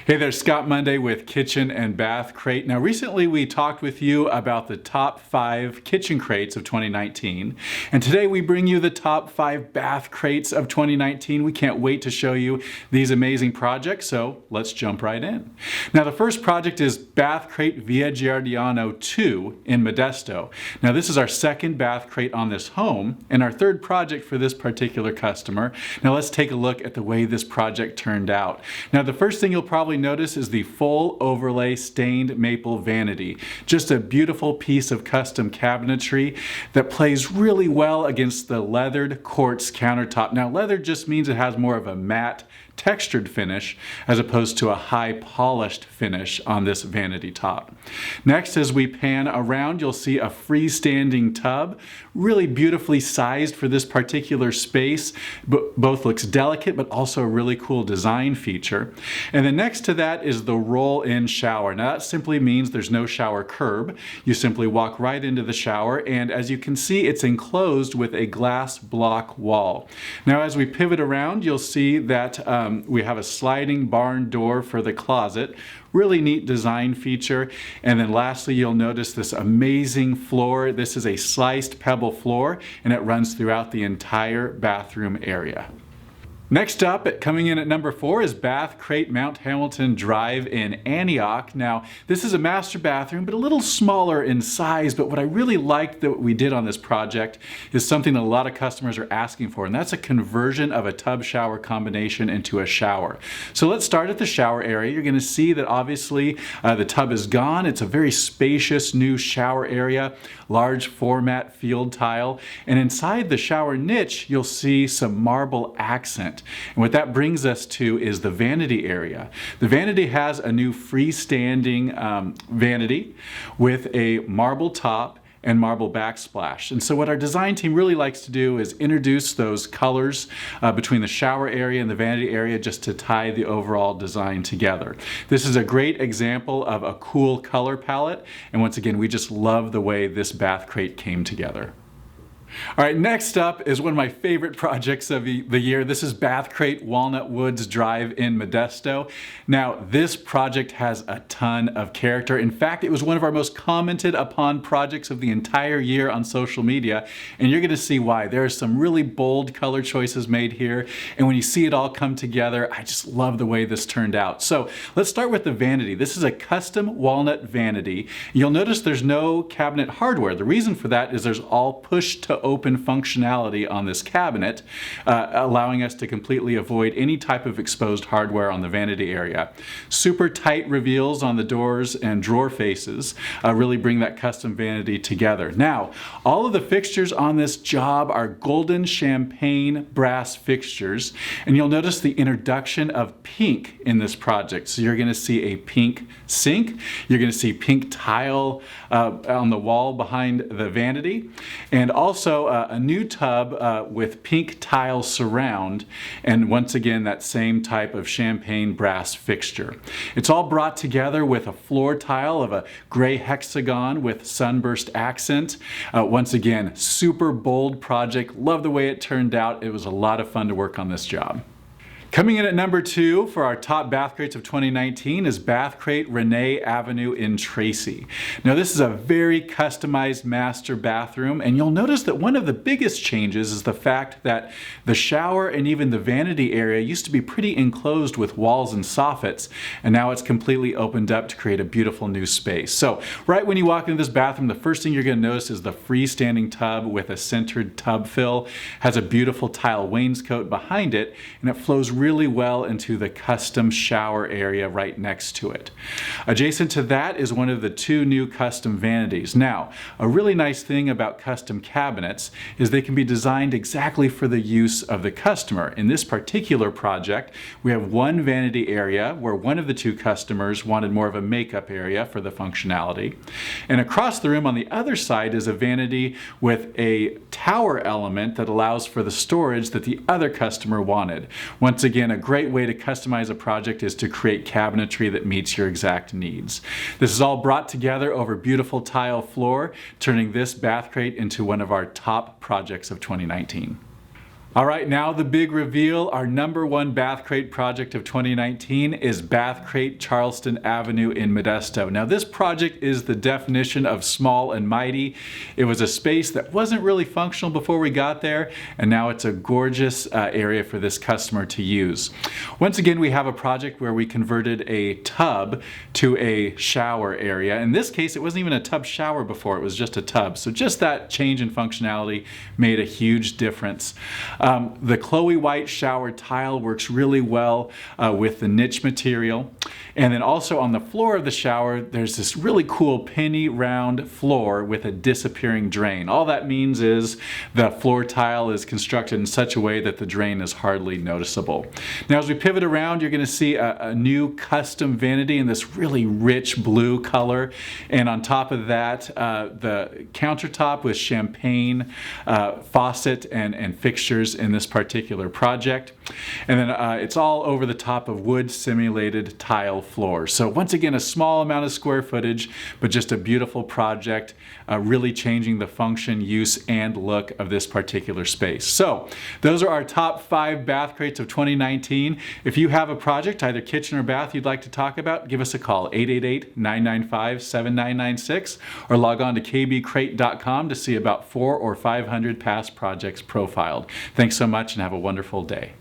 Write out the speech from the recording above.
Hey there, Scott Monday with Kitchen and Bath Crate. Now recently we talked with you about the top 5 kitchen crates of 2019, and today we bring you the top 5 bath crates of 2019. We can't wait to show you these amazing projects, so let's jump right in. Now the first project is Bath Crate Via Giardiano Il in Modesto. Now this is our second bath crate on this home and our third project for this particular customer. Now let's take a look at the way this project turned out. Now the first thing you'll probably notice is the full overlay stained maple vanity. Just a beautiful piece of custom cabinetry that plays really well against the leathered quartz countertop. Now leather just means it has more of a matte textured finish as opposed to a high polished finish on this vanity top. Next, as we pan around, you'll see a freestanding tub, really beautifully sized for this particular space. Both looks delicate, but also a really cool design feature. And then next to that is the roll-in shower. Now that simply means there's no shower curb. You simply walk right into the shower, and as you can see, it's enclosed with a glass block wall. Now as we pivot around, you'll see that we have a sliding barn door for the closet. Really neat design feature. And then lastly, you'll notice this amazing floor. This is a sliced pebble floor, and it runs throughout the entire bathroom area. Next up, coming in at number 4 is Bath Crate Mount Hamilton Drive in Antioch. Now, this is a master bathroom, but a little smaller in size, but what I really liked that we did on this project is something that a lot of customers are asking for, and that's a conversion of a tub shower combination into a shower. So let's start at the shower area. You're gonna see that obviously the tub is gone. It's a very spacious new shower area, large format field tile, and inside the shower niche, you'll see some marble accent. And what that brings us to is the vanity area. The vanity has a new freestanding vanity with a marble top and marble backsplash. And so what our design team really likes to do is introduce those colors between the shower area and the vanity area just to tie the overall design together. This is a great example of a cool color palette. And once again, we just love the way this bath crate came together. All right, next up is one of my favorite projects of the year. This is Bath Crate Walnut Woods Drive in Modesto. Now, this project has a ton of character. In fact, it was one of our most commented upon projects of the entire year on social media, and you're gonna see why. There are some really bold color choices made here, and when you see it all come together, I just love the way this turned out. So let's start with the vanity. This is a custom walnut vanity. You'll notice there's no cabinet hardware. The reason for that is there's all push to open functionality on this cabinet, allowing us to completely avoid any type of exposed hardware on the vanity area. Super tight reveals on the doors and drawer faces really bring that custom vanity together. Now, all of the fixtures on this job are golden champagne brass fixtures, and you'll notice the introduction of pink in this project. So you're gonna see a pink sink, you're gonna see pink tile on the wall behind the vanity, and also a new tub with pink tile surround, and once again that same type of champagne brass fixture. It's all brought together with a floor tile of a gray hexagon with sunburst accent. Once again, super bold project. Love the way it turned out. It was a lot of fun to work on this job. Coming in at number 2 for our top bath crates of 2019 is Bath Crate Renee Avenue in Tracy. Now this is a very customized master bathroom, and you'll notice that one of the biggest changes is the fact that the shower and even the vanity area used to be pretty enclosed with walls and soffits, and now it's completely opened up to create a beautiful new space. So right when you walk into this bathroom, the first thing you're going to notice is the freestanding tub with a centered tub fill. Has a beautiful tile wainscot behind it, and it flows really well into the custom shower area right next to it. Adjacent to that is one of the 2 new custom vanities. Now, a really nice thing about custom cabinets is they can be designed exactly for the use of the customer. In this particular project, we have one vanity area where one of the 2 customers wanted more of a makeup area for the functionality. And across the room on the other side is a vanity with a tower element that allows for the storage that the other customer wanted. Once again, a great way to customize a project is to create cabinetry that meets your exact needs. This is all brought together over beautiful tile floor, turning this bath crate into one of our top projects of 2019. All right, now the big reveal. Our #1 bath crate project of 2019 is Bath Crate Charleston Avenue in Modesto. Now this project is the definition of small and mighty. It was a space that wasn't really functional before we got there, and now it's a gorgeous area for this customer to use. Once again, we have a project where we converted a tub to a shower area. In this case, it wasn't even a tub shower before, it was just a tub. So just that change in functionality made a huge difference. The Chloe white shower tile works really well with the niche material. And then also on the floor of the shower, there's this really cool penny round floor with a disappearing drain. All that means is the floor tile is constructed in such a way that the drain is hardly noticeable. Now as we pivot around, you're going to see a new custom vanity in this really rich blue color. And on top of that, the countertop with champagne faucet and fixtures in this particular project. And then it's all over the top of wood simulated tile floor. So once again, a small amount of square footage, but just a beautiful project, really changing the function, use, and look of this particular space. So those are our top 5 bath crates of 2019. If you have a project, either kitchen or bath, you'd like to talk about, give us a call, 888-995-7996, or log on to kbCrate.com to see about 400 or 500 past projects profiled. Thanks so much and have a wonderful day.